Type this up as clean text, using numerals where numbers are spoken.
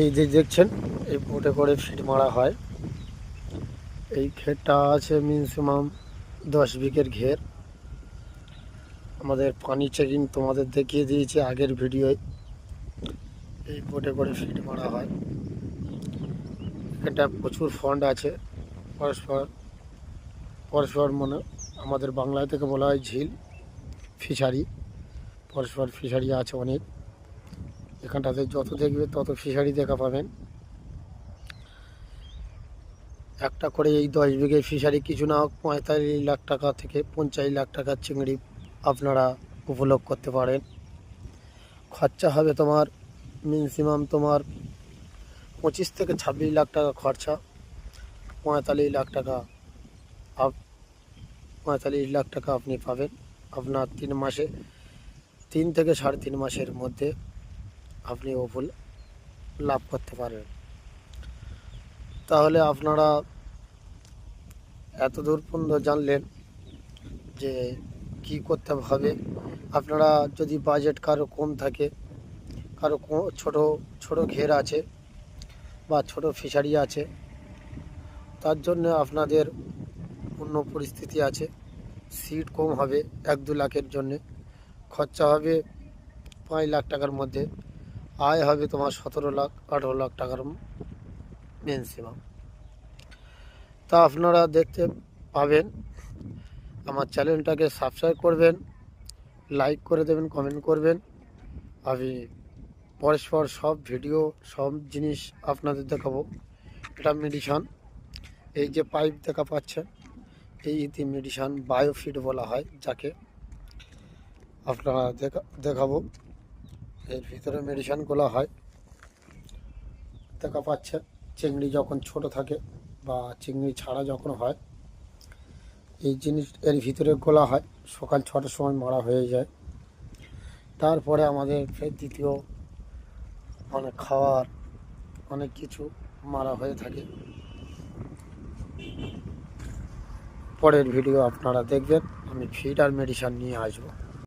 এই যে দেখছেন, এই বোটে করে ফিট মারা হয়। এই ঘেরটা আছে মিনিমাম 10 বিঘের ঘের। আমাদের পানি চেকিং তোমাদের দেখিয়ে দিয়েছি আগের ভিডিওয়। এই বোটে করে ফিট মারা হয়। এখানটা প্রচুর ফন্ড আছে। পরস্পর পরস্পর মানে আমাদের বাংলা থেকে বলা হয় ঝিল, ফিশারি। পরস্পর ফিশারি আছে অনেক। এখানটাতে যত দেখবে তত ফিশারি দেখা পাবেন। একটা করে এই 10 বিঘে ফিশারি কিছু না হোক 45 লাখ টাকা থেকে 50 লাখ টাকার চিংড়ি আপনারা উপভোগ করতে পারেন। খরচা হবে তোমার মিনিমাম তোমার 25 থেকে 26 লাখ টাকা খরচা। 45 লাখ টাকা 45 লাখ টাকা আপনি পাবেন আপনার 3 মাসে। 3 থেকে 3.5 মাসের মধ্যে আপনি উপভোগ লাভ করতে পারবেন। তাহলে আপনারা এত দূর পর্যন্ত জানলেন যে কি করতে হবে। আপনারা যদি বাজেট কারো কম থাকে, কারো ছোট ছোট ঘের আছে বা ছোট ফিশারি আছে, তার জন্য আপনাদের অন্য পরিস্থিতি আছে। সিট কম হবে 1-2 লাখের জন্যে। খরচা হবে 5 লাখ টাকার মধ্যে। আয় হবে তোমার 17 লাখ 18 লাখ টাকার ম্যাক্সিমাম। তা আপনারা দেখতে পাবেন। আমার চ্যানেলটাকে সাবস্ক্রাইব করবেন, লাইক করে দেবেন, কমেন্ট করবেন। আমি পরস্পর সব ভিডিও সব জিনিস আপনাদের দেখাবো। এটা মেডিসান, এই যে পাইপ দেখা পাচ্ছেন, এই মেডিসান বায়োফিট বলা হয় যাকে। আপনারা দেখাবো এর ভিতরে মেডিসানগুলো হয়। দেখা পাচ্ছেন চিংড়ি যখন ছোট থাকে বা চিংড়ি ছাড়া যখন হয়, এই জিনিস এর ভিতরে গোলা হয়। সকাল 6টার সময় মারা হয়ে যায়। তারপরে আমাদের ফের দ্বিতীয় অনেক খাওয়ার অনেক কিছু মারা হয়ে থাকে। পরের ভিডিও আপনারা দেখবেন, আমি ফিড আর মেডিসান নিয়ে আসবো।